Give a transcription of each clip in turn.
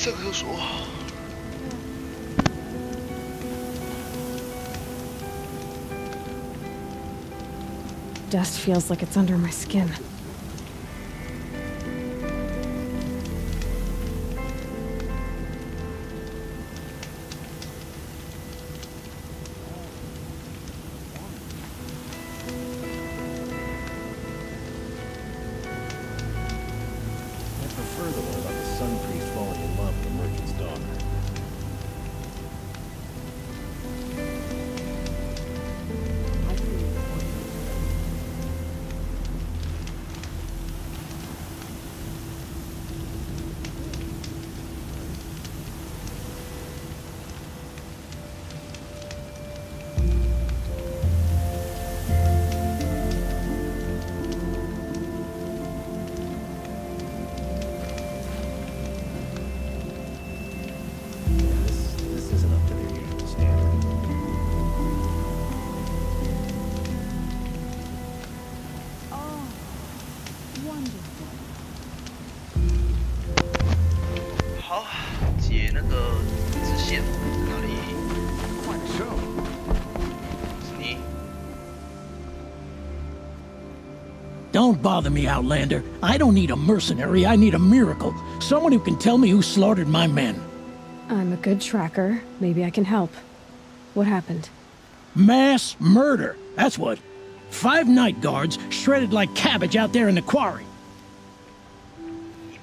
上厕所。Dust feels like it's under my skin. Don't bother me, Outlander. I don't need a mercenary, I need a miracle. Someone who can tell me who slaughtered my men. I'm a good tracker. Maybe I can help. What happened? Mass murder, that's what. 5 night guards shredded like cabbage out there in the quarry.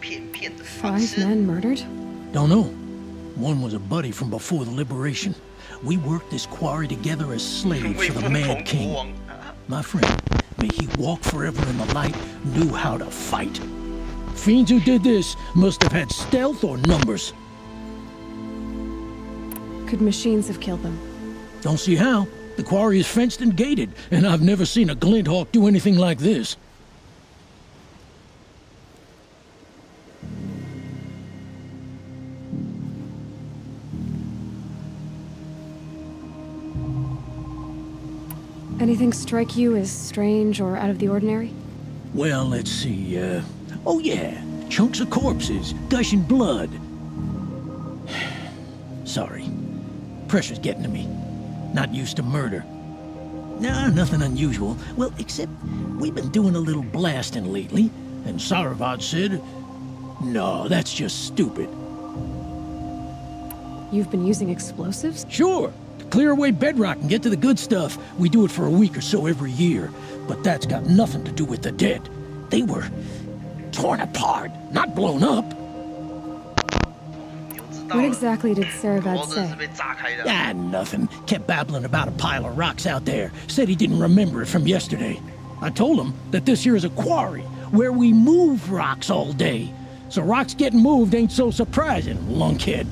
5 men murdered? Don't know. One was a buddy from before the liberation. We worked this quarry together as slaves for the Mad King. My friend, may he walk forever in the light, knew how to fight. Fiends who did this must have had stealth or numbers. Could machines have killed them? Don't see how. The quarry is fenced and gated, and I've never seen a glint hawk do anything like this. Anything strike you as strange or out of the ordinary? Well, let's see, oh yeah, chunks of corpses, gushing blood. Sorry. Pressure's getting to me. Not used to murder. Nah, nothing unusual. Well, except we've been doing a little blasting lately, and Saravad said, no, that's just stupid. You've been using explosives? Sure. To clear away bedrock and get to the good stuff. We do it for a week or so every year. But that's got nothing to do with the dead. They were torn apart, not blown up. What exactly did Saravad say? Ah, nothing. Kept babbling about a pile of rocks out there. Said he didn't remember it from yesterday. I told him that this here is a quarry, where we move rocks all day. So rocks getting moved ain't so surprising, lunkhead.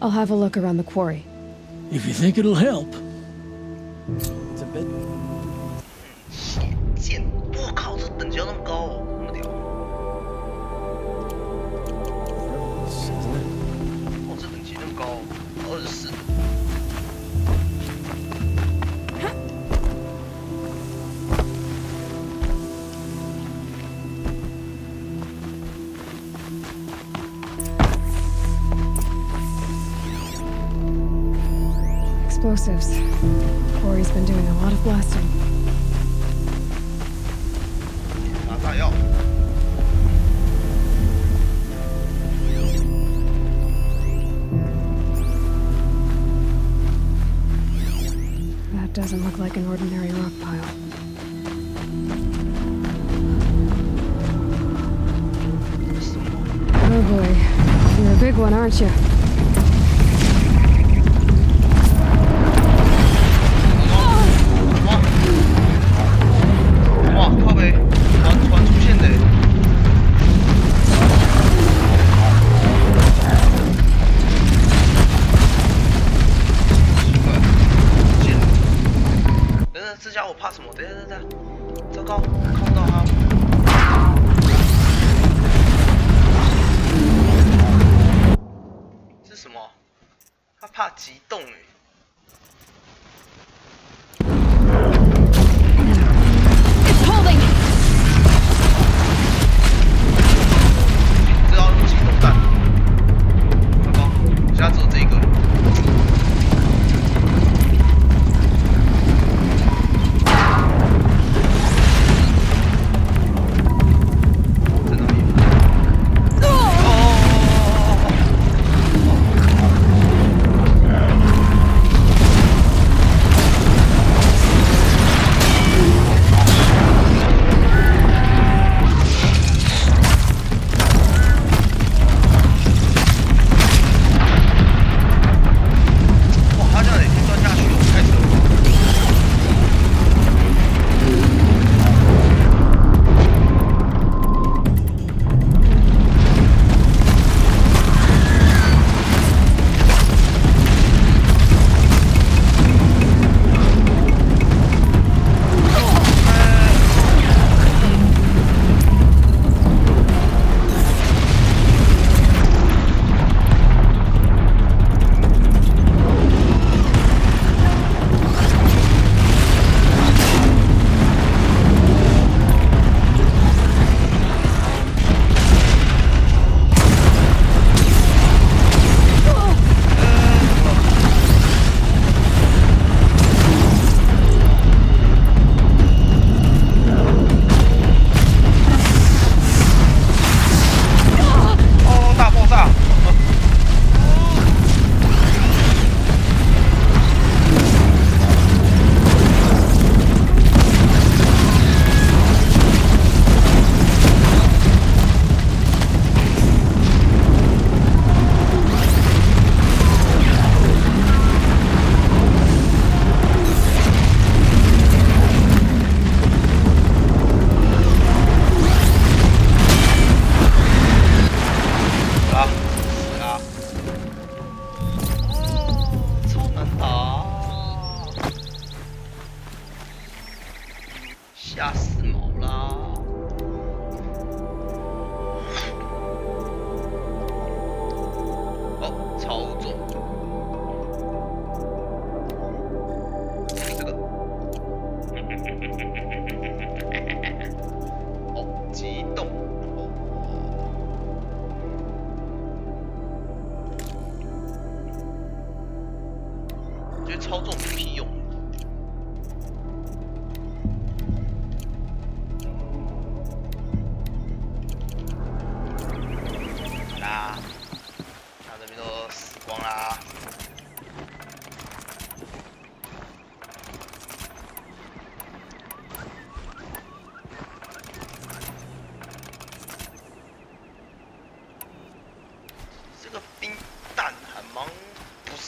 I'll have a look around the quarry. If you think it'll help. It's a bit... 剑，我靠，这等级要那么高哦，那么屌！哦，这等级那么高，24。Explosives. Quarry's been doing a lot of blasting. 拿炸药。That doesn't look like an ordinary rock pile. Oh boy, you're a big one, aren't you? 哇，靠北，突然出现的。奇怪，不见了。等等，这家伙怕什么？等下，糟糕，看不到他。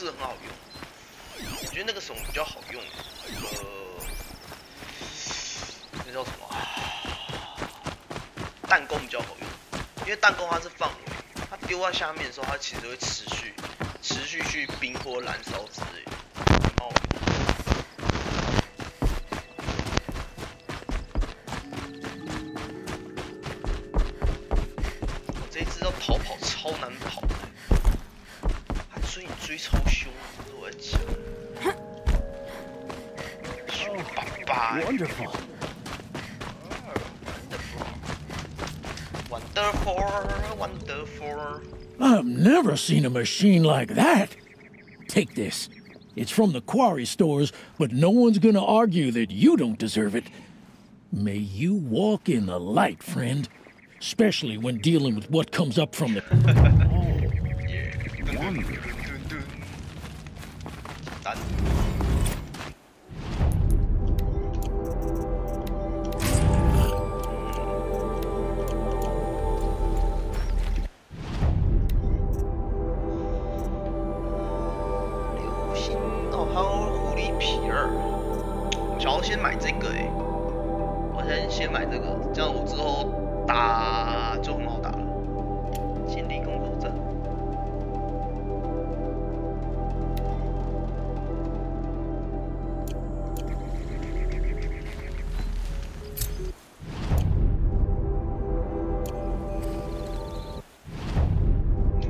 是很好用，我觉得那个什么比较好用，那叫什么啊？弹弓比较好用，因为弹弓它是范围，它丢在下面的时候，它其实会持续去冰或燃烧之类的，蛮好用。我这一只要逃跑超难跑的，它追你追超凶，这是我在讲。Wonderful. Wonderful. I've never seen a machine like that. Take this. It's from the quarry stores, but no one's gonna argue that you don't deserve it. May you walk in the light, friend. Especially when dealing with what comes up from the... Wonderful. 想要先买这个我先买这个，这样我之后打就很好打了。建立工作站。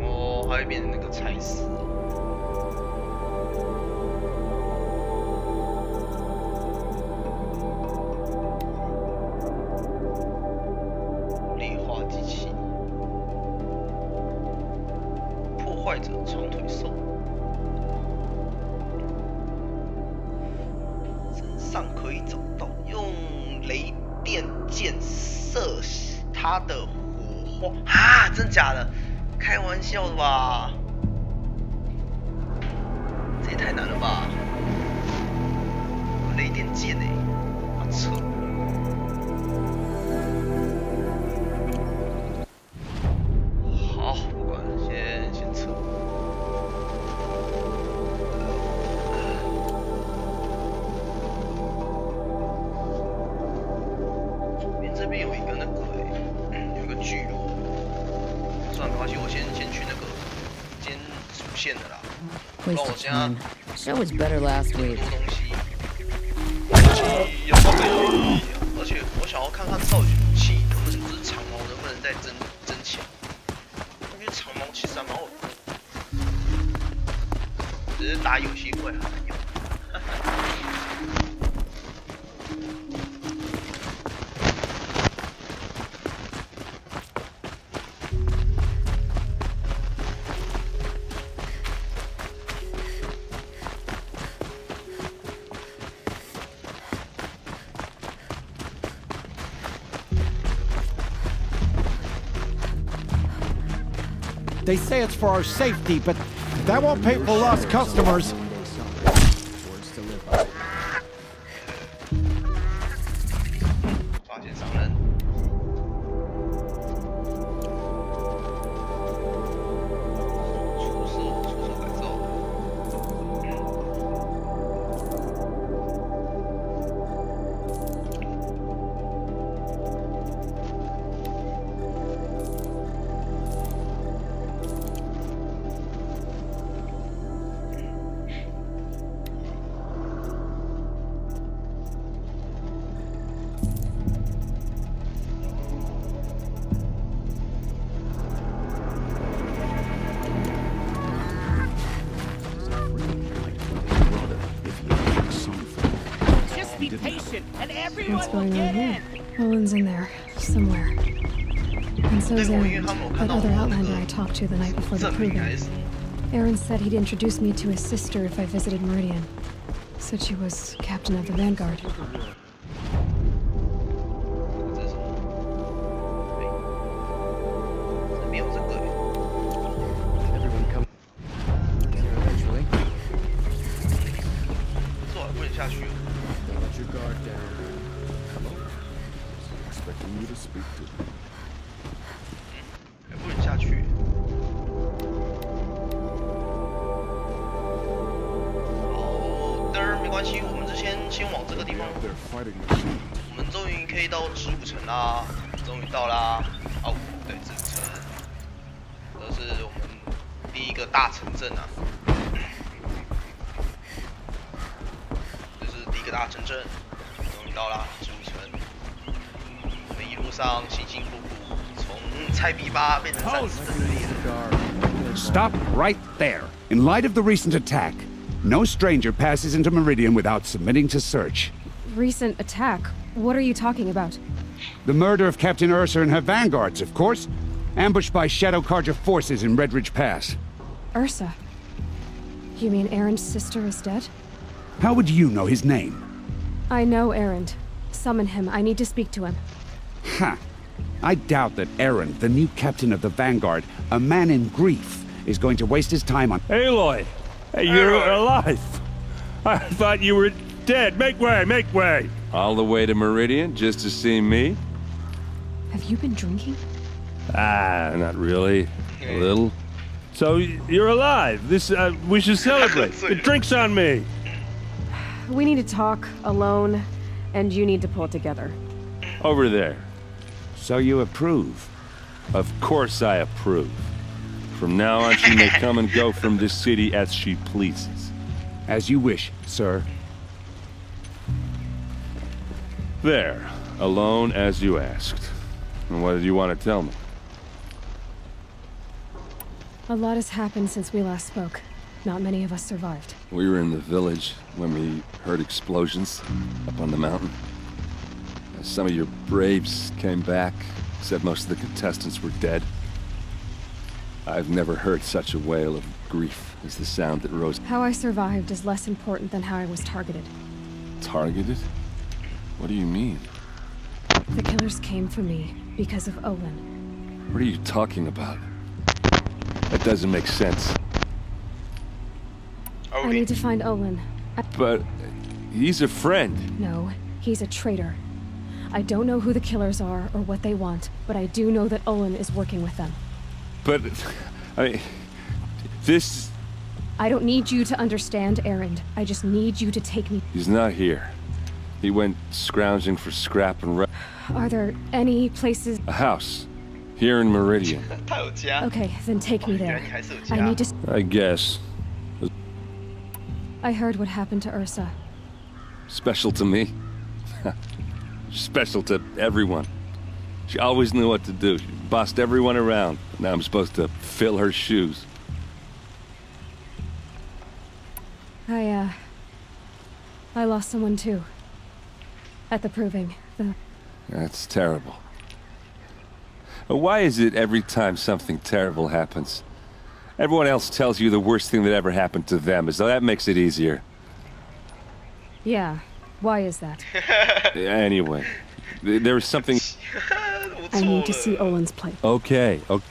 哦，还会变成那个彩丝哦。 坏者长腿兽，身上可以找到，用雷电箭射它的火花啊！真假的？开玩笑的吧？这也太难了吧！雷电箭好扯。 这边有一个那个有个聚落，算了，没关系，我先去那个先主线的啦。不然我现在 Show was better last 很 week. 多东西，有东西，而且我想要看看到底武器能不能，就是长矛能不能再增强。我觉得长矛其实还蛮好用，只是打游戏会很难用。They say it's for our safety, but that won't pay for lost customers. 发现商人，出售改造。What's going on here? Owen's in there, somewhere. And so's Aaron, that other outlander I talked to the night before the proving. Aaron said he'd introduce me to his sister if I visited Meridian. Said she was captain of the Vanguard. Everyone come here eventually. Don't let your guard down. Come on. Expecting you to speak to me. 还不能下去。关系，我们就先往这个地方。我们终于可以到植物城啦，终于到啦！哦，对，植物城，这是我们第一个大城镇啊。这是第一个大城镇，终于到啦，植物城。我们一路上辛辛苦苦，从菜逼吧变成战士的人。Stop right there. In light of the recent attack, no stranger passes into Meridian without submitting to search. Recent attack? What are you talking about? The murder of Captain Ursa and her vanguards, of course. Ambushed by Shadow Carja forces in Red Ridge Pass. Ursa? You mean Aaron's sister is dead? How would you know his name? I know Aaron. Summon him. I need to speak to him. Ha! I doubt that Aaron, the new captain of the Vanguard, a man in grief, is going to waste his time on— Aloy! Hey, you're alive! I thought you were dead. Make way, make way! All the way to Meridian just to see me? Have you been drinking? Ah, not really. A little. So, you're alive. This, we should celebrate. The drink's on me! We need to talk, alone, and you need to pull it together. Over there. So you approve? Of course I approve. From now on, she may come and go from this city as she pleases. As you wish, sir. There. Alone as you asked. And what did you want to tell me? A lot has happened since we last spoke. Not many of us survived. We were in the village when we heard explosions up on the mountain. Some of your braves came back, said most of the contestants were dead. I've never heard such a wail of grief as the sound that rose. How I survived is less important than how I was targeted. Targeted? What do you mean? The killers came for me because of Olin. What are you talking about? That doesn't make sense. I need to find Olin. But he's a friend. No, he's a traitor. I don't know who the killers are or what they want, but I do know that Olin is working with them. But, I mean, this... I don't need you to understand, Aaron. I just need you to take me. He's not here. He went scrounging for scrap and Are there any places... A house. Here in Meridian. Okay, then take me there. I need to... I guess. I heard what happened to Ursa. Special to me? Special to everyone. She always knew what to do. She bossed everyone around. Now I'm supposed to fill her shoes. I lost someone too. At the proving. That's terrible. Why is it every time something terrible happens, everyone else tells you the worst thing that ever happened to them, as though that makes it easier? Yeah. Why is that? Anyway, there was something... I need to see Olin's place. Okay, okay.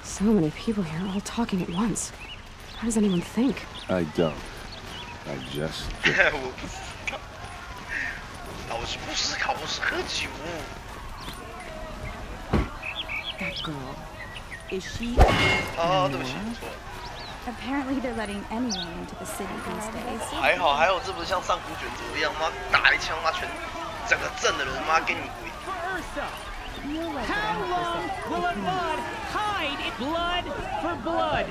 So many people here, all talking at once. How does anyone think? I don't. I just... That girl. Is she... Apparently they're letting anyone into the city these days. 还好，这不是像上古卷轴一样，妈打一枪，妈全整个镇的人妈给你跪。How long will Avad hide in blood for blood?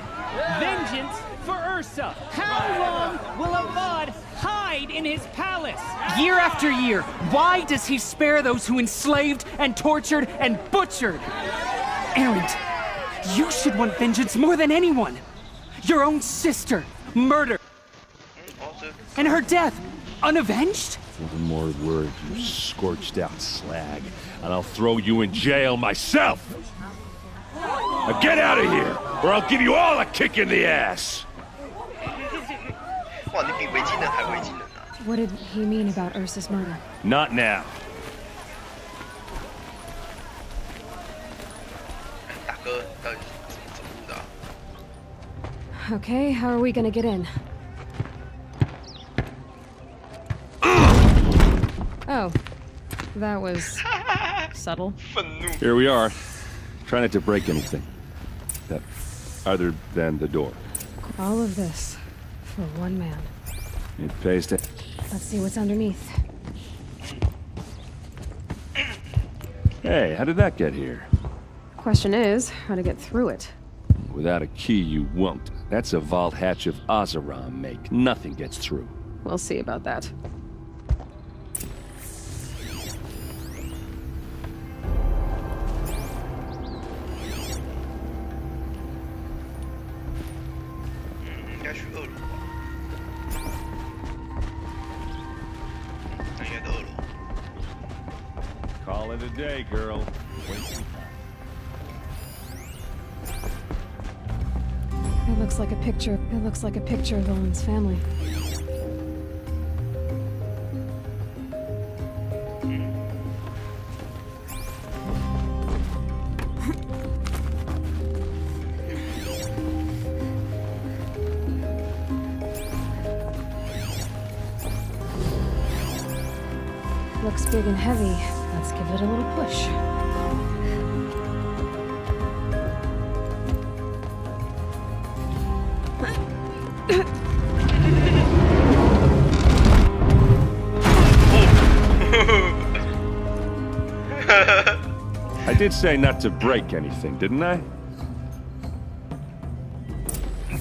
Vengeance for Ursa. How long will Avad hide in his palace? Year after year, why does he spare those who enslaved and tortured and butchered? Aaron, you should want vengeance more than anyone. Your own sister, murdered. And her death, unavenged? One more word, you scorched out slag, and I'll throw you in jail myself! Now get out of here, or I'll give you all a kick in the ass! What did he mean about Ursa's murder? Not now. Okay, how are we gonna get in? Oh, that was subtle. Here we are. Try not to break anything. That, other than the door. All of this for one man. It pays to... Let's see what's underneath. Hey, how did that get here? Question is, how to get through it. Without a key, you won't. That's a vault hatch of Oseram make. Nothing gets through. We'll see about that. Call it a day, girl. Wasting time. It looks like a picture. It looks like a picture of Owen's family. Looks big and heavy. Let's give it a little push. I did say not to break anything, didn't I?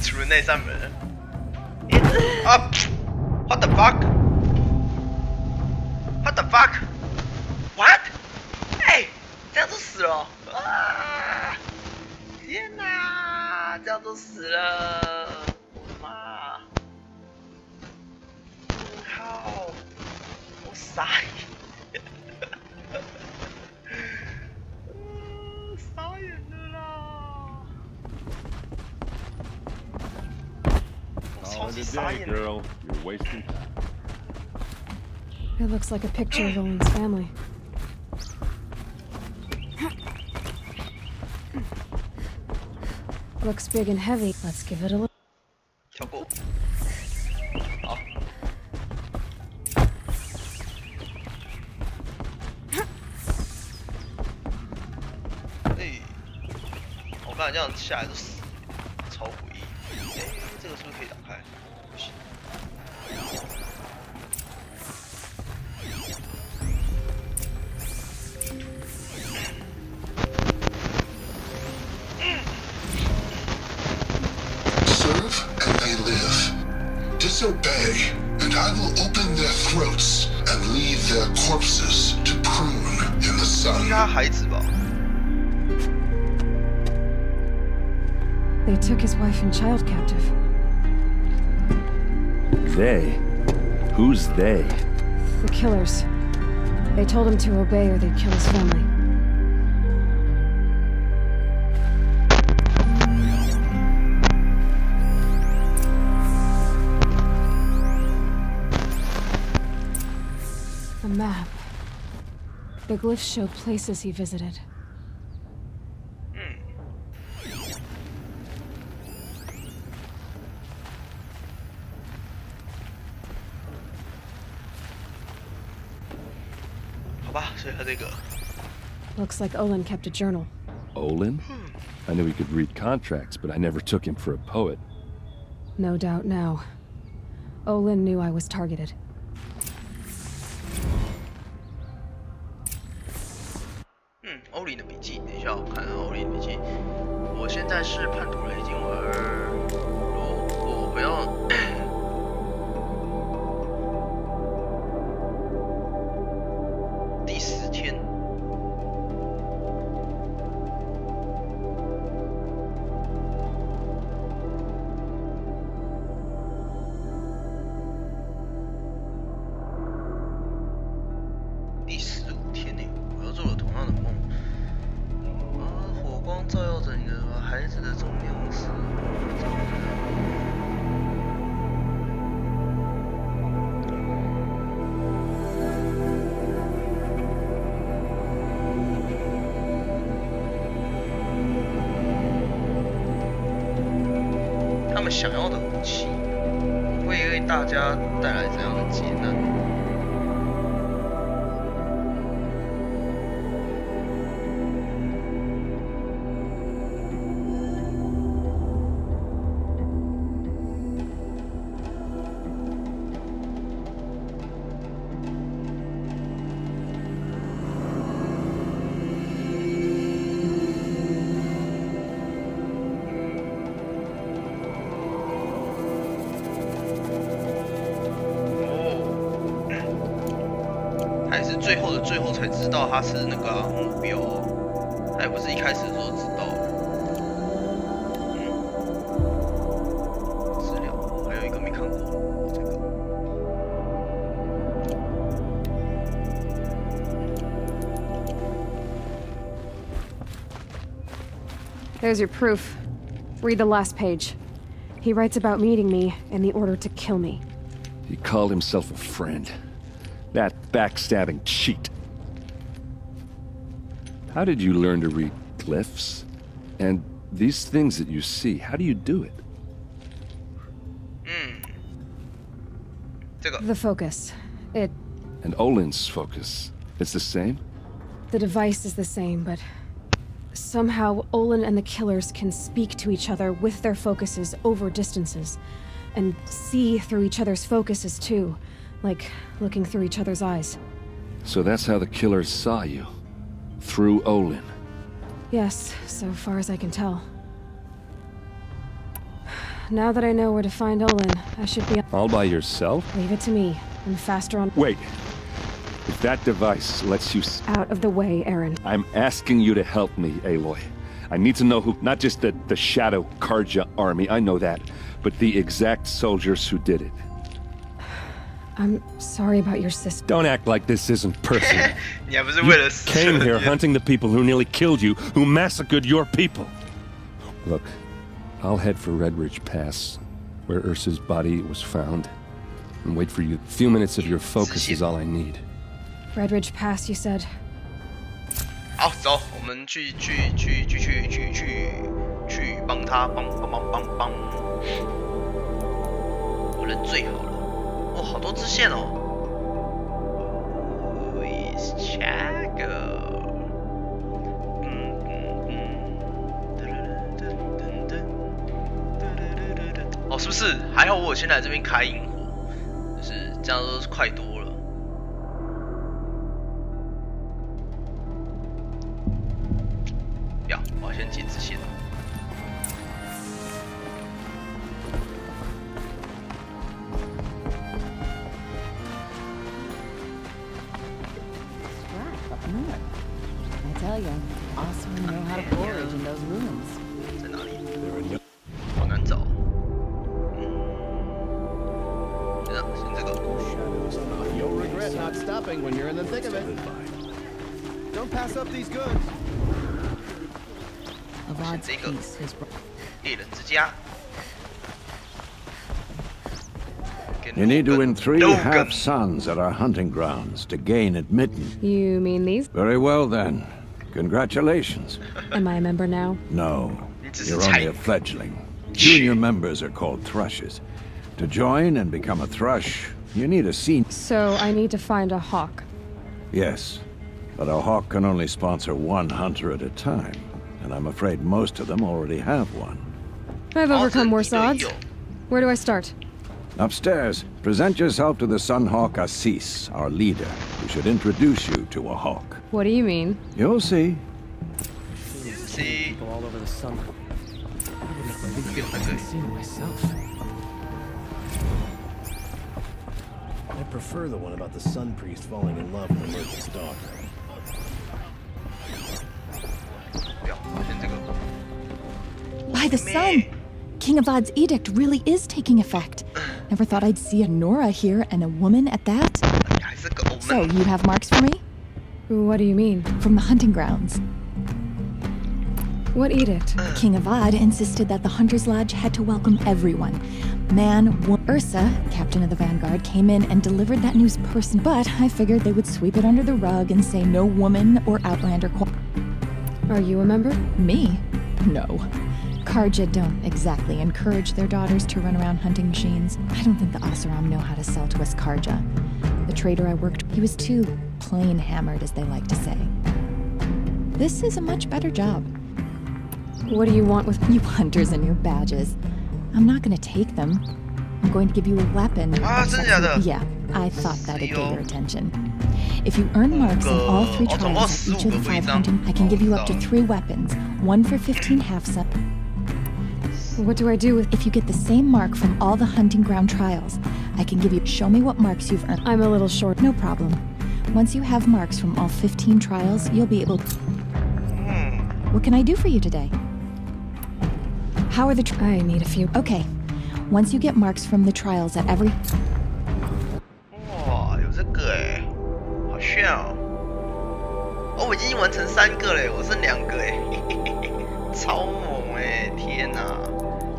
除了那扇门。啊 ！What the fuck? What the fuck? What? 哎，这样就死了！啊！天哪，这样就死了！我的妈！靠！我傻眼，傻眼了啦！我超级傻眼。 Girl, you're wasting time. It looks like a picture of Owen's family. Looks big and heavy. Let's give it a look. 跳过。好。哎，我刚才这样下来就死，超诡异。哎，这个是不是可以打开？不行。 Disobey, and I will open their throats and leave their corpses to prune in the sun. They took his wife and child captive. They? Who's they? The killers. They told him to obey or they'd kill his family. A map. The glyphs show places he visited. Looks like Olin kept a journal. Olin? I knew he could read contracts, but I never took him for a poet. No doubt now. Olin knew I was targeted. Olin 的笔记，等一下，我看看 Olin 的笔记。我现在是叛徒雷金儿，如果不要。第10天。第15天呢，我又做了同样的梦。 火光照耀着你的孩子的重量是。他们想要的武器，会为大家带来怎样的劫难？ A 是最后的最后才知道他是那个目标，他也不是一开始的时候知道的。资料还有一个没看过，这个。There's your proof. Read the last page. He writes about meeting me and the order to kill me. He called himself a friend. That backstabbing cheat. How did you learn to read glyphs? And these things that you see, how do you do it? The focus. It... And Olin's focus. It's the same? The device is the same, but... somehow, Olin and the killers can speak to each other with their focuses over distances. And see through each other's focuses, too. Like, looking through each other's eyes. So that's how the killers saw you? Through Olin? Yes, so far as I can tell. Now that I know where to find Olin, I should be... All by yourself? Leave it to me. I'm faster on... Wait. If that device lets you... Out of the way, Aaron. I'm asking you to help me, Aloy. I need to know who... Not just the Shadow Karja army, I know that. But the exact soldiers who did it. I'm sorry about your sister. Don't act like this isn't personal. You came here hunting the people who nearly killed you, who massacred your people. Look, I'll head for Red Ridge Pass, where Ursa's body was found, and wait for you. A few minutes of your focus is all I need. Red Ridge Pass, you said. 好，走，我们去帮他，帮。我人最好了，哦，好多支线哦。Is Chago？ 哦，是不是？还好我先来这边开萤火，就是这样都是快多了。不要，我要先解支线。I tell you, awesome know how to forage in those ruins. 在哪里？好难找。先这个。You'll regret not stopping when you're in the thick of it. Don't pass up these goods. 这个猎人之家。You need to win 3 half-suns at our hunting grounds to gain admittance. You mean these? Very well, then. Congratulations. Am I a member now? No. You're only a fledgling. Junior members are called thrushes. To join and become a thrush, you need a senior. So I need to find a hawk. Yes. But a hawk can only sponsor 1 hunter at a time. And I'm afraid most of them already have one. I've overcome worse odds. Where do I start? Upstairs, present yourself to the Sunhawk Assis, our leader, who should introduce you to a hawk. What do you mean? You'll see. People all over the sun. I see it myself. I prefer the one about the Sun Priest falling in love with the Merchant's daughter. By the sun! King Avad's edict really is taking effect. Never thought I'd see a Nora here, and a woman at that. So, you have marks for me? What do you mean? From the hunting grounds. What edict? King Avad insisted that the Hunter's Lodge had to welcome everyone. Man, woman. Ursa, captain of the Vanguard, came in and delivered that news person, but I figured they would sweep it under the rug and say no woman or Outlander. Are you a member? Me? No. Karja don't exactly encourage their daughters to run around hunting machines. I don't think the Oseram know how to sell to us Karja. The trader I worked with, he was too plain hammered, as they like to say. This is a much better job. What do you want with you hunters and your badges? I'm not going to take them. I'm going to give you a weapon. Yeah, I thought that'd get your attention. If you earn marks in all 3 trials at each of the 5 hunting, I can give you up to 3 weapons, 1 for 15 half-sun. What do I do with... If you get the same mark from all the hunting ground trials, I can give you... Show me what marks you've earned. I'm a little short. No problem. Once you have marks from all 15 trials, you'll be able to... What can I do for you today? How are the I need a few. Okay. Once you get marks from the trials at every... 哇，有这个哎，好炫哦！哦，我已经完成3个嘞，我剩2个哎，超猛哎！天哪，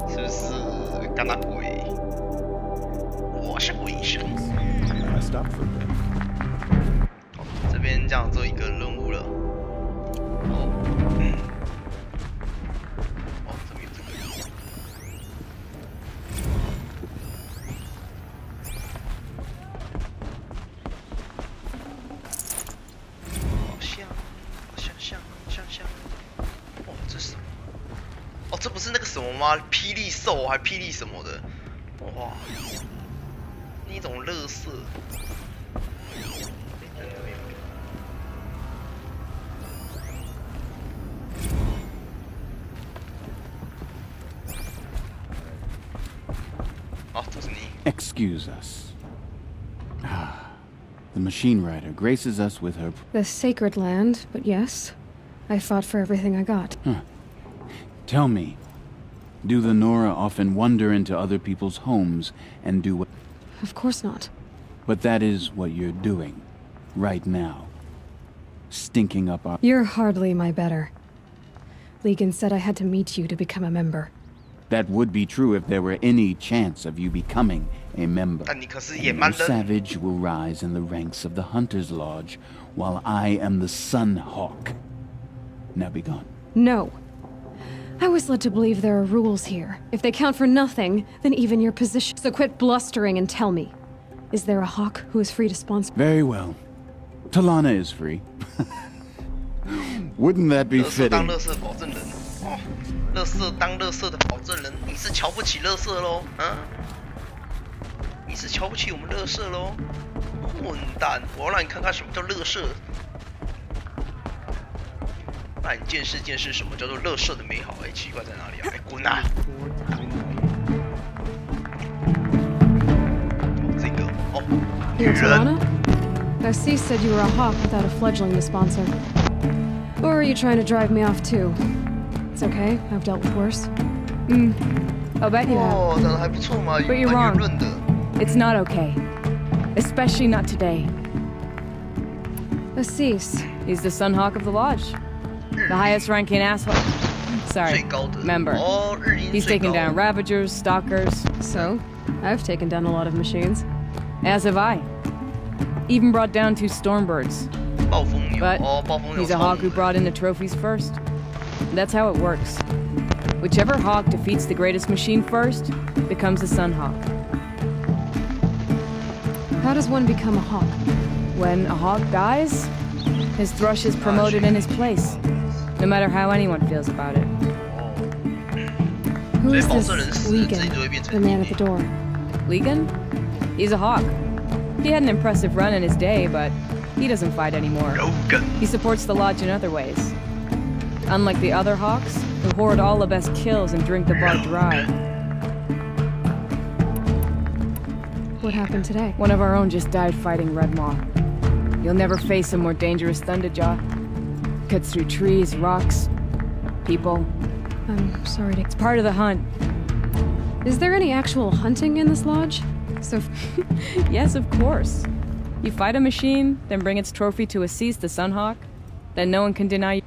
是不是干那鬼？我是鬼神。哦，这边这样做一个任务了。哦，哦，这边有这个。像，哦，这是什么？哦，这不是那个什么吗？霹雳兽还霹雳什么的？哇，那种垃圾。哦，这是你。Excuse us. The machine rider graces us with her... The sacred land, but yes. I fought for everything I got. Huh. Tell me, do the Nora often wander into other people's homes and do what... Of course not. But that is what you're doing, right now. Stinking up our... You're hardly my better. Legan said I had to meet you to become a member. That would be true if there were any chance of you becoming a member. No savage will rise in the ranks of the Hunter's Lodge, while I am the Sun Hawk. Now be gone. No. I was led to believe there are rules here. If they count for nothing, then even your position. So quit blustering and tell me. Is there a hawk who is free to sponsor? Very well. Talana is free. Wouldn't that be fitting? 垃圾当垃圾的保证人，你是瞧不起垃圾喽？啊？你是瞧不起我们垃圾喽？混蛋！我要让你看看什么叫垃圾，让你见识见识什么叫做垃圾的美好。哎，奇怪在哪里啊？哎，滚啊！这个哦，女 Here, 人。 Talana? Assis said you were a hawk without a fledgling to sponsor. Or are you trying to drive me off too? It's okay. I've dealt with worse. I'll bet you have. But you're wrong. It's not okay. Especially not today. Assis. He's the Sunhawk of the Lodge. The highest ranking asshole. Sorry, member. He's taken down Ravagers, Stalkers. So? I've taken down a lot of machines. As have I. Even brought down 2 Stormbirds. But he's a hawk who brought in the trophies first. That's how it works. Whichever hawk defeats the greatest machine first becomes a Sunhawk. How does one become a hawk? When a hawk dies, his thrush is promoted in his place, no matter how anyone feels about it. Who is this Legan, the man at the door? Legan? He's a hawk. He had an impressive run in his day, but he doesn't fight anymore. He supports the Lodge in other ways. Unlike the other hawks, who hoard all the best kills and drink the bar dry. What happened today? One of our own just died fighting Redmaw. You'll never face a more dangerous Thunderjaw. Cuts through trees, rocks, people. I'm sorry to... It's part of the hunt. Is there any actual hunting in this lodge? So... Yes, of course. You fight a machine, then bring its trophy to Assis the Sunhawk, then no one can deny you.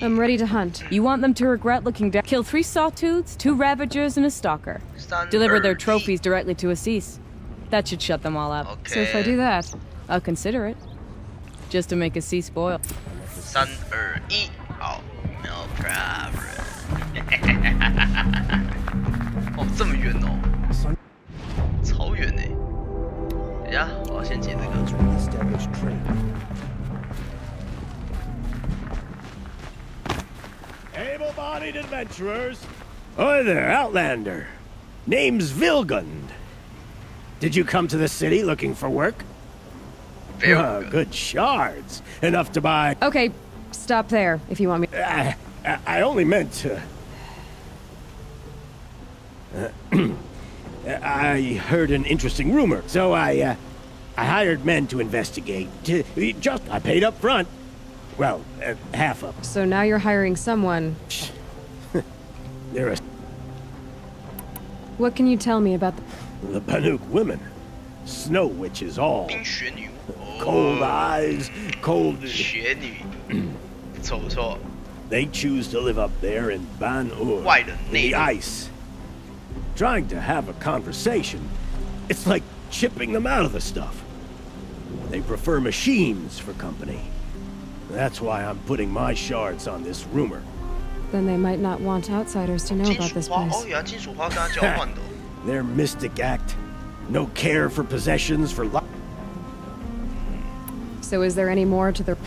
I'm ready to hunt. You want them to regret looking down. Kill 3 Sawtooths, 2 Ravagers, and a Stalker. Deliver their trophies directly to Assis. That should shut them all up. Okay. So if I do that, I'll consider it. Just to make Assis spoil. 3、2、1，好 ，no problem 。哦，这么远哦，超远呢。等一下，我要先解这个。Able-bodied adventurers. Hi there, Outlander. Name's Vilgund. Did you come to the city looking for work? Good shards. Enough to buy... Okay, stop there, if you want me... I only meant to... I heard an interesting rumor, so I I hired men to investigate. I paid up front. Well, half up. So now you're hiring someone. They're a... What can you tell me about the Banuk women? Snow witches all. Cold eyes, cold... They choose to live up there in Ban-Ur, in the ice. Trying to have a conversation, it's like chipping them out of the stuff. They prefer machines for company. That's why I'm putting my shards on this rumor. Then they might not want outsiders to know about this place. Their mystic act. No care for possessions, for life. So is there any more to the...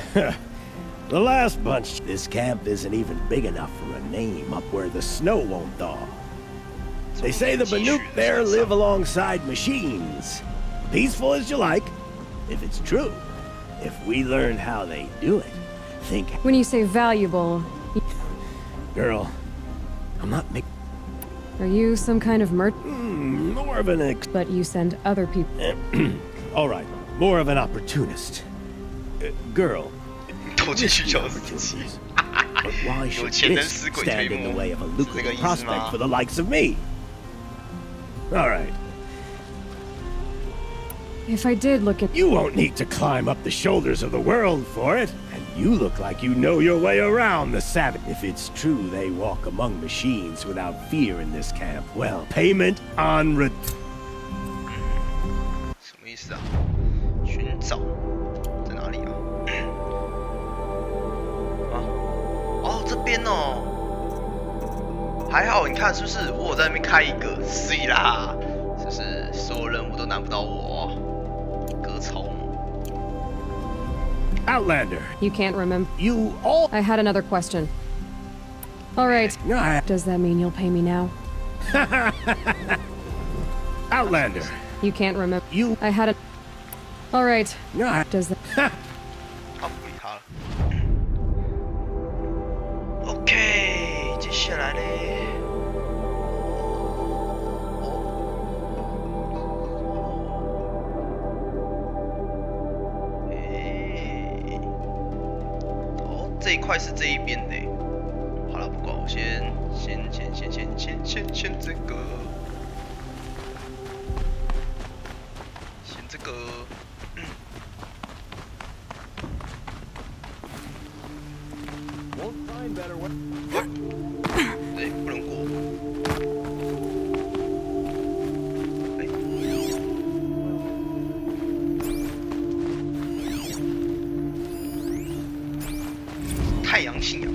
The last bunch. This camp isn't even big enough for a name up where the snow won't thaw. They say the Banuk there live alongside machines. Peaceful as you like, if it's true. If we learn how they do it, think... When you say valuable... Girl, I'm not making... Are you some kind of more of an But you send other people... All right, more of an opportunist. Girl, opportunities. But why should this stand in the way of a lucrative prospect for the likes of me? All right. If I did look at... You won't need to climb up the shoulders of the world for it. And you look like you know your way around the savage. If it's true they walk among machines without fear in this camp, well, payment on return. 什么意思啊？寻找在哪里啊？哦，这边哦。还好，你看是不是？我在那边开一个，是啦，是不是？所有任务都难不倒我。 Outlander. You can't remember. You all... I had another question. All right. Does that mean you'll pay me now? Outlander. You can't remember. I had a... All right. Does that... OK， 接下来嘞。 这一块是这一边的，好了，不管我先这个，先这个，对，不能过，太阳信仰，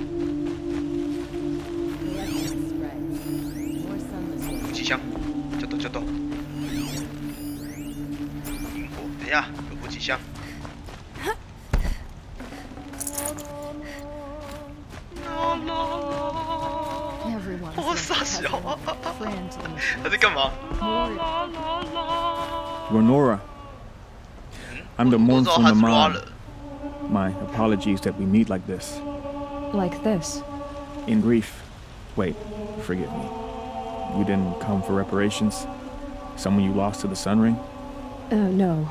补给箱，就到，萤火，等一下，有补给箱。我傻笑啊！他在干嘛 You're Nora. I'm the mournful Naman. My apologies that we meet like this. Like this? In grief. Wait, forgive me. You didn't come for reparations? Someone you lost to the Sun Ring? No.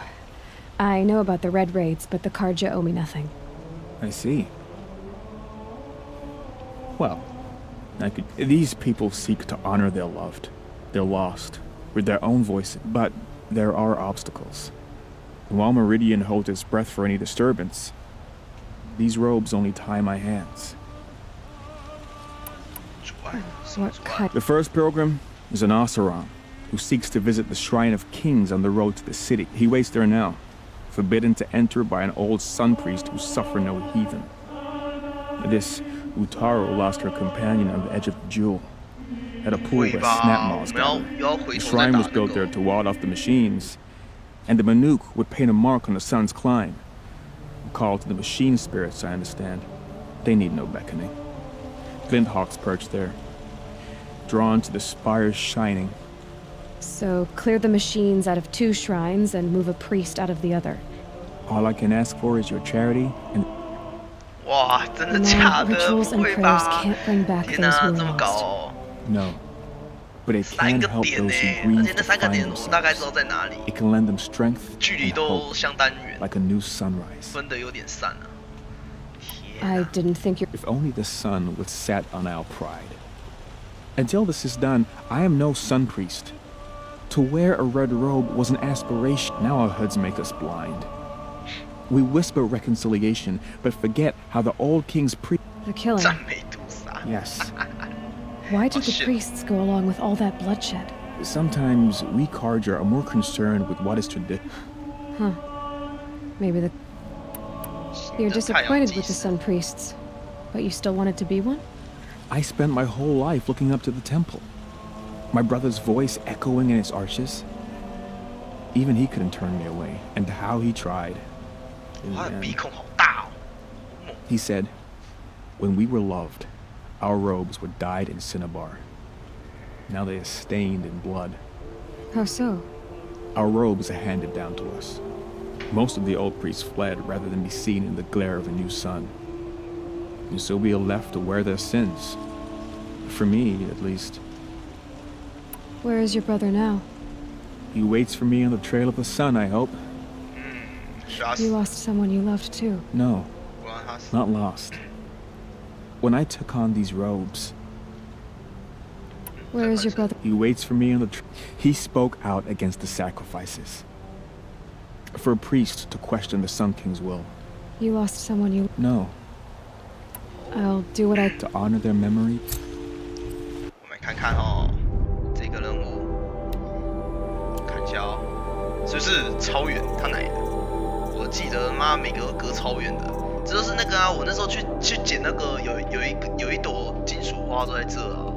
I know about the Red Raids, but the Karja owe me nothing. I see. Well, these people seek to honor their loved, their lost, with their own voices, but there are obstacles. While Meridian holds its breath for any disturbance, these robes only tie my hands. What kind? The first pilgrim is an Oseram who seeks to visit the Shrine of Kings on the road to the city. He waits there now, forbidden to enter by an old sun priest who suffered no heathen. This Utaru lost her companion on the edge of the jewel, at a pool where snapmaws gathered. The shrine was built there to ward off the machines, and the Banuk would paint a mark on the sun's climb. A call to the machine spirits, I understand. They need no beckoning. Glinthawks perch there, drawn to the spires shining. So clear the machines out of 2 shrines and move a priest out of the other. All I can ask for is your charity and... 哇，真的 假的？ Rituals and prayers can't bring back those who are lost. No. But it can help those who grieve to find themselves. It can lend them strength and hope, like a new sunrise. I didn't think you... If only the sun would set on our pride. Until this is done, I am no sun priest. To wear a red robe was an aspiration. Now our hoods make us blind. We whisper reconciliation, but forget how the old king's The killing. Yes. Why did the priests go along with all that bloodshed? Sometimes we Carja are more concerned with what is tradition. Huh. Maybe the... You're disappointed with the Sun Priests, but you still wanted to be one? I spent my whole life looking up to the temple. My brother's voice echoing in its arches. Even he couldn't turn me away, and how he tried. He said, when we were loved, our robes were dyed in cinnabar. Now they are stained in blood. How so? Our robes are handed down to us. Most of the old priests fled rather than be seen in the glare of a new sun. And so we are left to wear their sins. For me, at least. Where is your brother now? He waits for me on the trail of the sun, I hope. You lost someone you loved too. No, not lost. When I took on these robes... Where is your brother? He waits for me on the He spoke out against the sacrifices. For a priest to question the Sun King's will. You lost someone you... No. I'll do what I... To honor their memory. 我们看看哦，这个任务，看一下哦，是不是超远？他哪里的？我记得妈每个都隔超远的。这就是那个啊，我那时候去捡那个有一朵金属花都在这啊。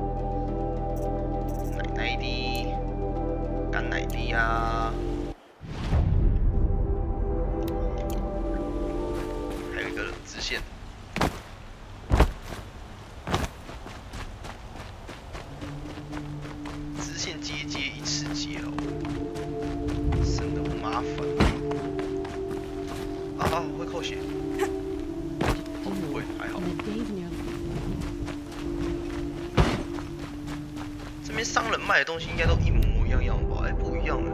奶滴，干奶滴啊。 还有一个直线，直线接一次接哦，省得不麻烦。啊，会扣血。哦，不会，还好。这边商人卖的东西应该都一模一样吧？哎，不一样了。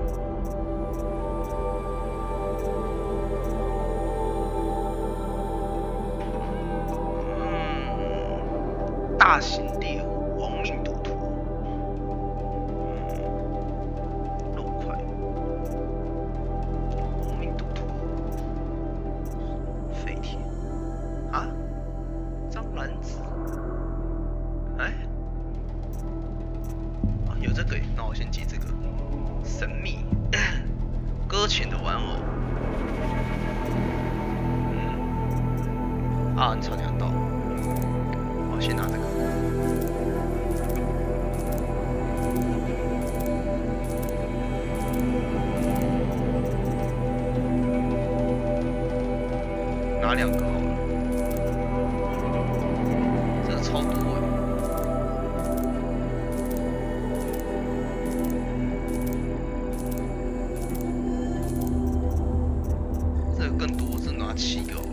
大型猎户，亡命赌徒，肉块，亡命赌徒，废铁，啊，蟑螂子，哎，啊，有这个耶，那我先记这个，神秘，搁浅的玩偶，暗藏强盗。 我先拿这个。拿2个好了。这个超多哎。这个更多，这拿7个好了。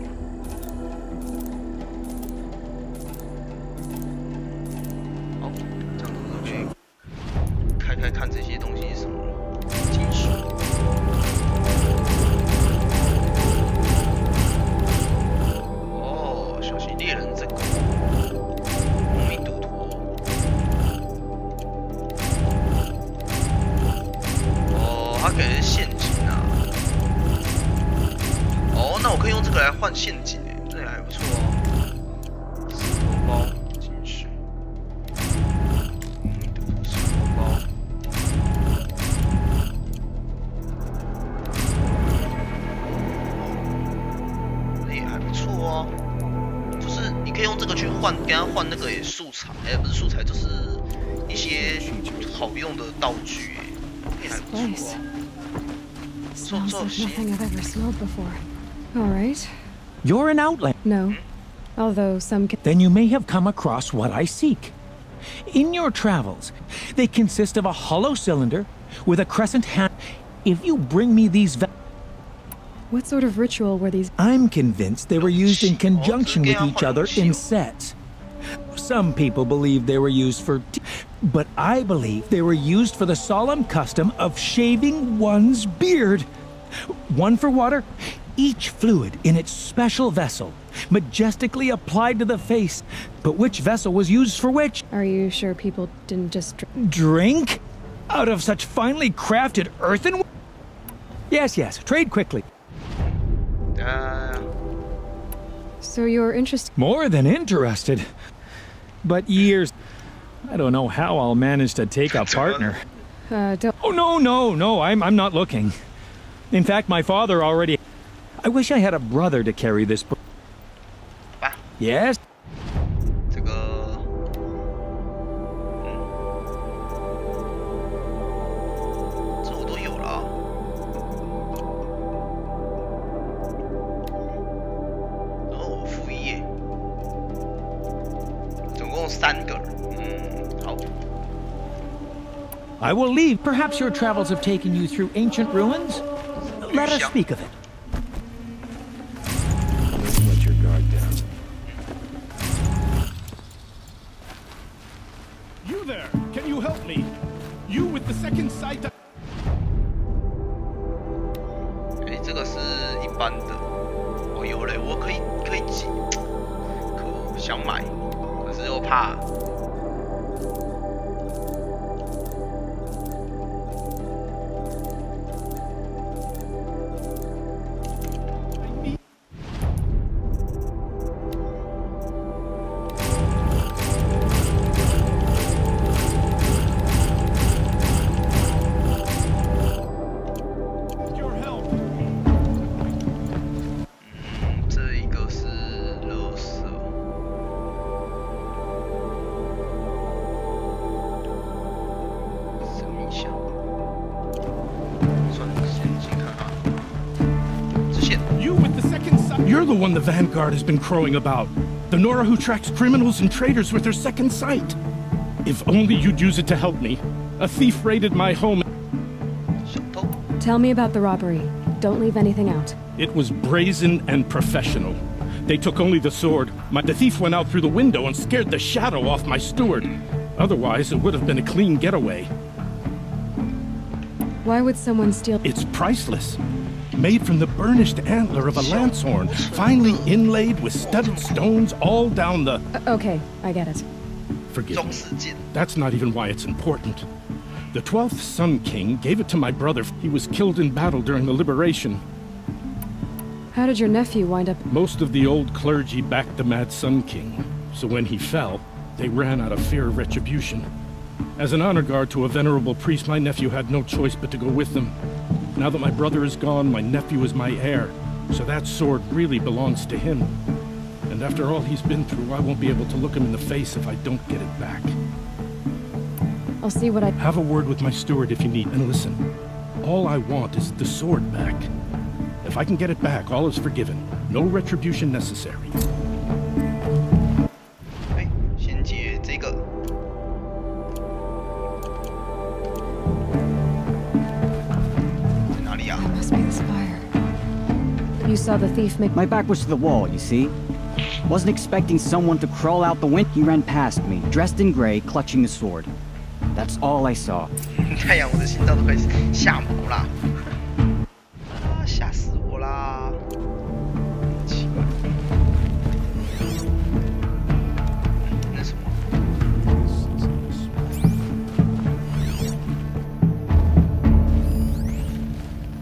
看这些东西是什么？金属。哦，小型猎人这个，亡命赌徒。哦，它给的是陷阱啊。哦，那我可以用这个来换陷阱诶，这也还不错哦。石头包。 跟他换那个也素材，不是素材，就是一些好用的道具，也还不错。Smells like nothing I've ever smelled before. All right. You're an outlander. No, although some. Then you may have come across what I seek. In your travels, they consist of a hollow cylinder with a crescent hand. If you bring me these. What sort of ritual were these? I'm convinced they were used in conjunction with each other in sets. Some people believe they were used for... but I believe they were used for the solemn custom of shaving one's beard. One for water, each fluid in its special vessel, majestically applied to the face. But which vessel was used for which? Are you sure people didn't just drink? Out of such finely crafted earthenware? Yes, yes, trade quickly. So you're interested? More than interested. But years... I don't know how I'll manage to take a partner. Don't... Oh, no, I'm not looking. In fact, my father already... I wish I had a brother to carry this... Yes? I will leave. Perhaps your travels have taken you through ancient ruins? Let us speak of it. Let your guard down. You there! Can you help me? You with the second sight. 这个是一般的。哦，有嘞，我可以挤。可恶，想买，可是又怕。 You're the one the Vanguard has been crowing about. The Nora who tracks criminals and traitors with her second sight. If only you'd use it to help me. A thief raided my home. Tell me about the robbery. Don't leave anything out. It was brazen and professional. They took only the sword. The thief went out through the window and scared the shadow off my steward. Otherwise, it would have been a clean getaway. Why would someone steal? It's priceless. Made from the burnished antler of a lancehorn, finely inlaid with studded stones all down the... Okay, I get it. Forgive me. That's not even why it's important. The 12th Sun King gave it to my brother. He was killed in battle during the Liberation. How did your nephew wind up? Most of the old clergy backed the Mad Sun King, so when he fell, they ran out of fear of retribution. As an honor guard to a venerable priest, my nephew had no choice but to go with them. Now that my brother is gone, my nephew is my heir, so that sword really belongs to him. And after all he's been through, I won't be able to look him in the face if I don't get it back. I'll see what I... Have a word with my steward if you need, and listen. All I want is the sword back. If I can get it back, all is forgiven. No retribution necessary. 先解这个。 You saw the thief make... My back was to the wall, you see? Wasn't expecting someone to crawl out the window. He ran past me, dressed in gray, clutching the sword. That's all I saw. 太阳，我的心脏都快吓毛啦！啊，吓死我啦！奇怪，那什么？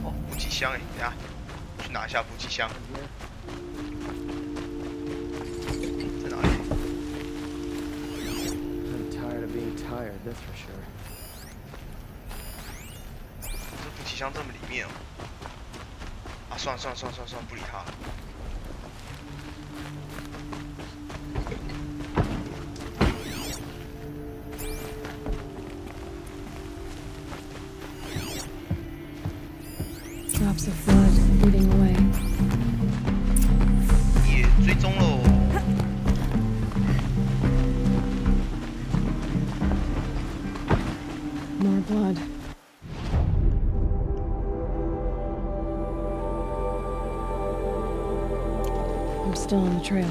哦，补给箱哎，等下。 去拿一下补给箱，在哪里？ I'm tired of being tired, that's for sure. 这补给箱这么里面哦。啊，算了，不理他了。 Drops of blood bleeding away. 也追踪喽。More blood. I'm still on the trail.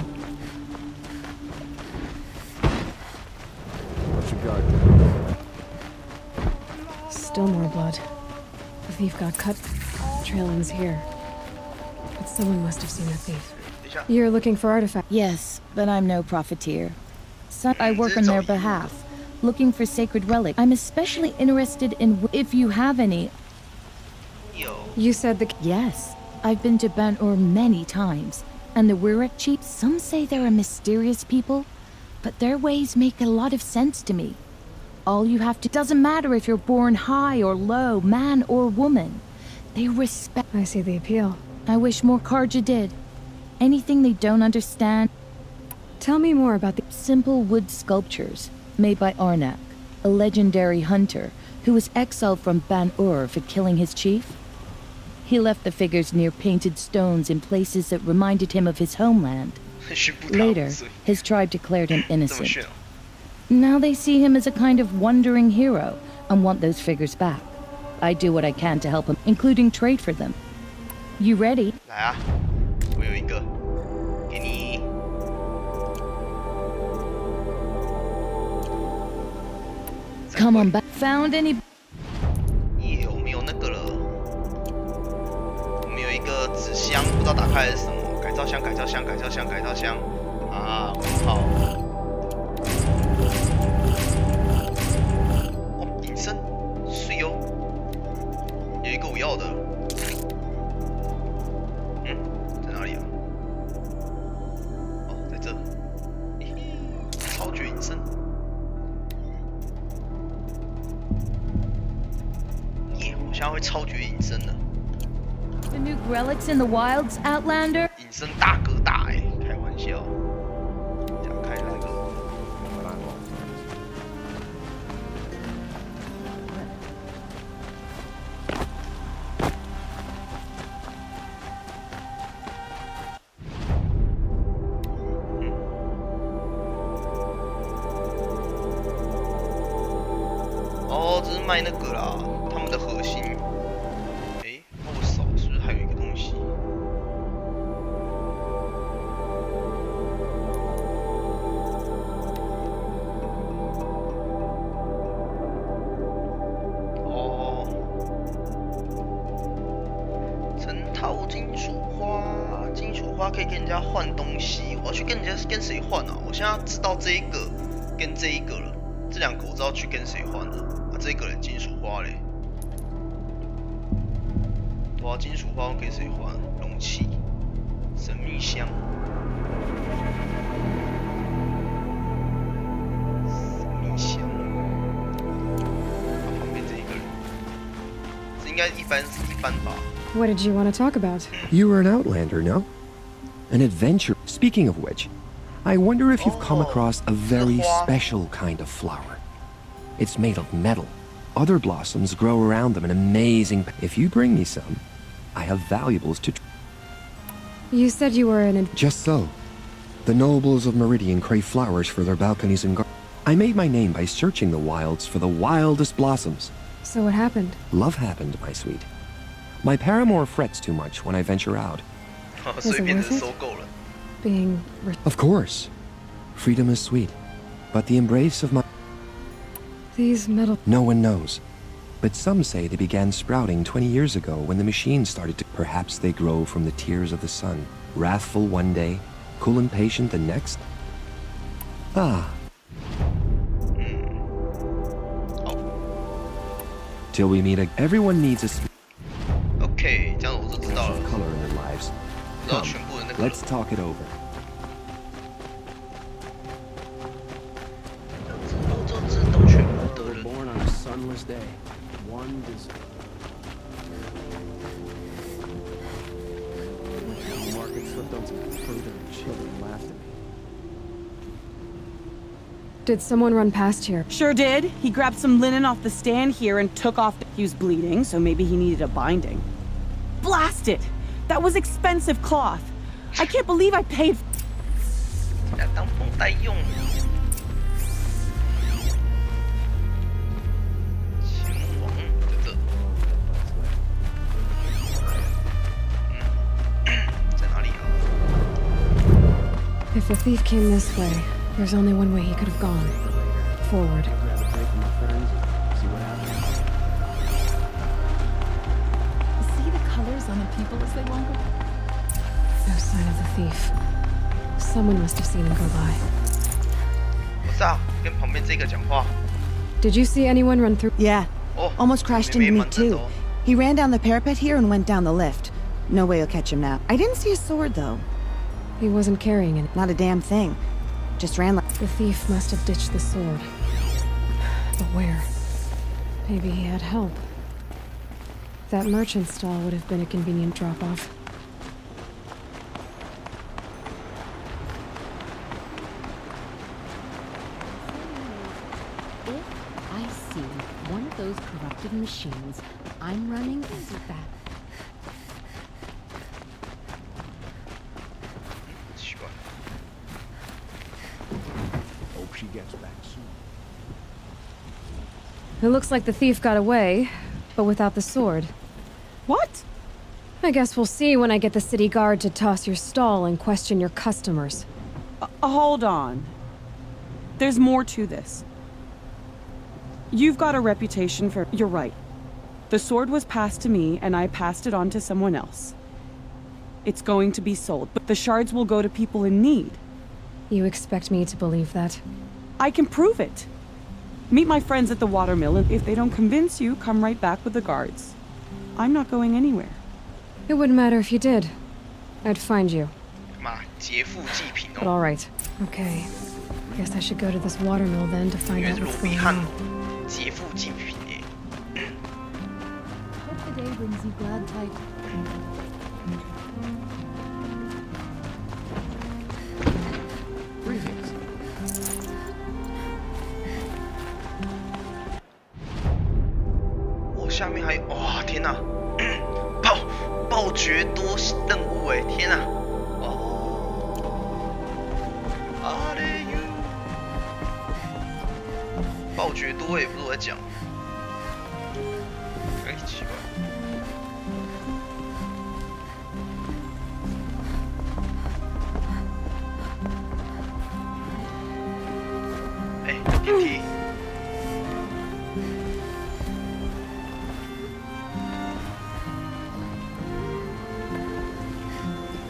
Let your guard down. still more blood. The thief got cut. Trail ends here. But someone must have seen the thief. You're looking for artifacts? Yes, but I'm no profiteer. So I work on their behalf, looking for sacred relics. I'm especially interested in if you have any. You said the... Yes, I've been to Ban-Ur many times, and the Wirek chiefs, some say they're a mysterious people, but their ways make a lot of sense to me. All you have to... Doesn't matter if you're born high or low, man or woman. They respect... I see the appeal. I wish more Karja did. Anything they don't understand... Tell me more about the... Simple wood sculptures made by Arnak, a legendary hunter who was exiled from Ban-Ur for killing his chief. He left the figures near painted stones in places that reminded him of his homeland. Later, his tribe declared him innocent. Now they see him as a kind of wandering hero and want those figures back. I do what I can to help him, including trade for them. You ready? 来啊，我有一个，给你。Come on back. Found any? 耶，我们有那个了。我们有一个纸箱，不知道打开来是什么。改造箱，改造箱，改造箱，改造箱。啊，很好。哦，隐身，水哦。有一个我要的。嗯，在哪里啊？哦，在这。嘿嘿，超绝隐身。 现在会超绝隐身的。The new relics in the wilds, Outlander. 隐身大哥大哎，开玩笑。这样看一下这个。哦，这是卖那个啦。 他们的核心，哎，后手是不是还有一个东西？哦，成套金属花，金属花可以跟人家换东西。我要去跟谁换啊？我现在知道这一个跟这一个了，这两个我知道去跟谁换了。啊，这个人金属花嘞。 哇，金属花给谁换？容器、神秘箱、神秘箱。旁边这一个人，这应该一般吧。What did you want to talk about? You were an outlander, no? An adventure. Speaking of which, I wonder if you've come across a very special kind of flower. It's made of metal. Other blossoms grow around them in amazing... If you bring me some, I have valuables to... You said you were an... Just so. The nobles of Meridian crave flowers for their balconies and gardens. I made my name by searching the wilds for the wildest blossoms. So what happened? Love happened, my sweet. My paramour frets too much when I venture out. Was it worth it? Being... Of course. Freedom is sweet. But the embrace of my... These metal... No one knows. But some say they began sprouting 20 years ago when the machines started to... Perhaps they grow from the tears of the sun. Wrathful one day, cool and patient the next. Ah. Till we meet again. Everyone needs a... Okay, 这样我就知道了。 Color in their lives. Come, let's talk it over. Born on a sunless day. One market slipped on some fruit and children laughed at me. Did someone run past here? Sure did. He grabbed some linen off the stand here and took off. He was bleeding, so maybe he needed a binding. Blast it! That was expensive cloth. I can't believe I paid. If the thief came this way, there's only one way he could have gone. Forward. on the people as they wander. No sign of the thief. Someone must have seen him go by. 我知道，跟旁边这个讲话。Did you see anyone run through? Yeah. Oh, almost crashed into me too. He ran down the parapet here and went down the lift. No way you'll catch him now. I didn't see a sword though. He wasn't carrying it. Not a damn thing. Just ran like... The thief must have ditched the sword. But where? Maybe he had help. That merchant stall would have been a convenient drop-off. If I see one of those corrupted machines, I'm running as that. Hope she gets back soon. It looks like the thief got away, but without the sword. What? I guess we'll see when I get the city guard to toss your stall and question your customers. Hold on. There's more to this. You've got a reputation for... You're right. The sword was passed to me, and I passed it on to someone else. It's going to be sold, but the shards will go to people in need. You expect me to believe that? I can prove it. Meet my friends at the watermill, and if they don't convince you, come right back with the guards. I'm not going anywhere. It wouldn't matter if you did. I'd find you. But all right. Okay. Guess I should go to this watermill then to find out what's going on. Hope the day brings you glad tidings. Greetings. 我下面还有哇天哪，暴绝多任务哎天哪，阿雷ยู暴绝多也不是我在讲，哎奇怪，哎电梯。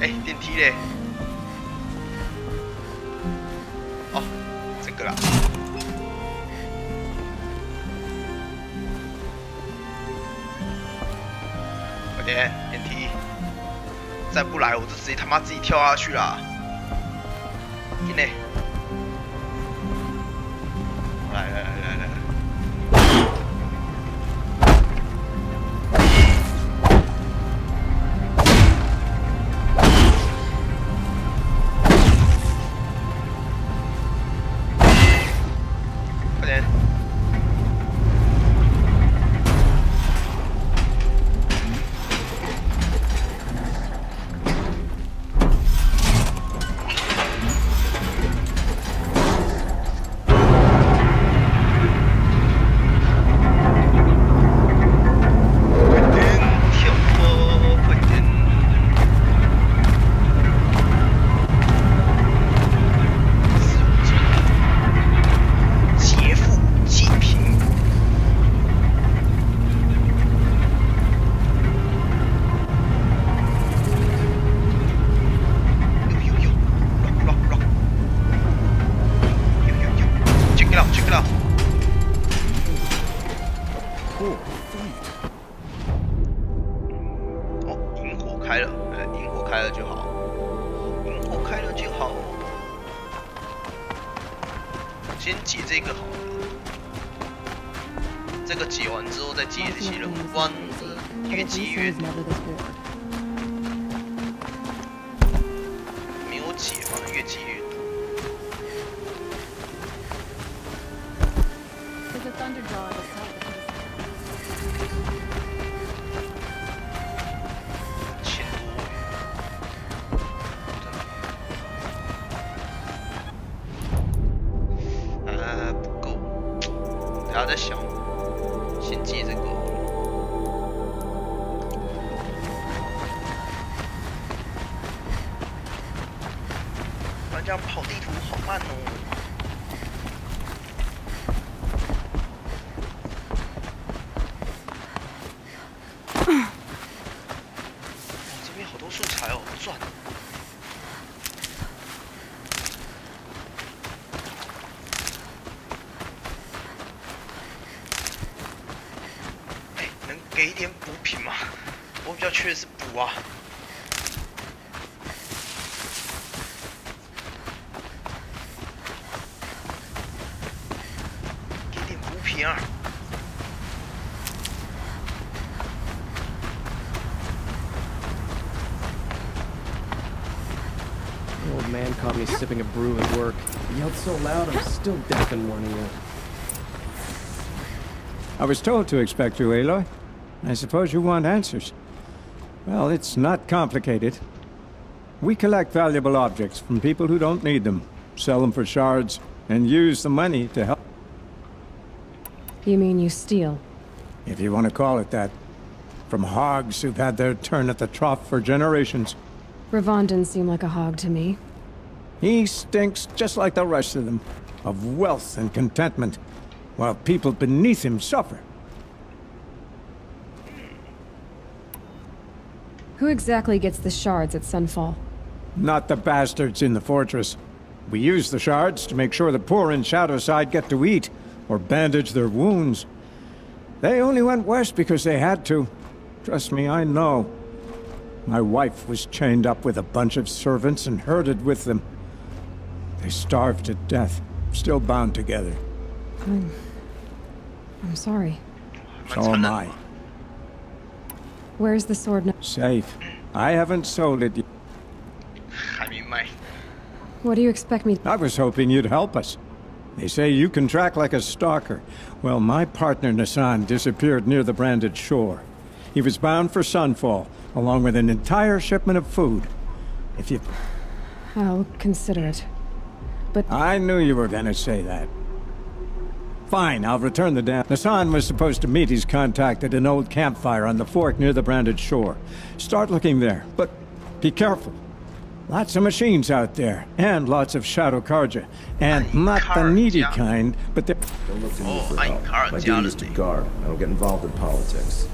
哎，电梯嘞！哦，这个啦。快点，电梯！再不来，我就直接他妈自己跳下去啦！进来！来！先解这个好了，这个解完之后再解这些任务，不然越解越没有解嘛，越解越多。还在想，先接这个。不然这样跑地图好慢哦。多素材哦，赚。哎，能给一点补品吗？我比较缺的是补啊。给点补品啊！ Old man caught me sipping a brew at work. He yelled so loud, I'm still deaf in one ear. I was told to expect you, Aloy. I suppose you want answers. Well, it's not complicated. We collect valuable objects from people who don't need them, sell them for shards, and use the money to help. You mean you steal? If you want to call it that. From hogs who've had their turn at the trough for generations. Ravon didn't seem like a hog to me. He stinks just like the rest of them, of wealth and contentment, while people beneath him suffer. Who exactly gets the shards at Sunfall? Not the bastards in the fortress. We use the shards to make sure the poor in Shadowside get to eat, or bandage their wounds. They only went west because they had to. Trust me, I know. My wife was chained up with a bunch of servants and herded with them. They starved to death, still bound together. I'm sorry. So am I. Where's the sword now? Safe. I haven't sold it yet. What do you expect me to... I was hoping you'd help us. They say you can track like a stalker. Well, my partner Nassan disappeared near the branded shore. He was bound for Sunfall, along with an entire shipment of food. If you... I'll consider it. But... I knew you were gonna say that. Fine, I'll return the dam. Nassan was supposed to meet his contact at an old campfire on the fork near the branded shore. Start looking there, but be careful. Lots of machines out there, and lots of Shadow Karja. And not the needy kind, but they're... Don't look to me for help. My duty is to guard. I don't get involved in politics.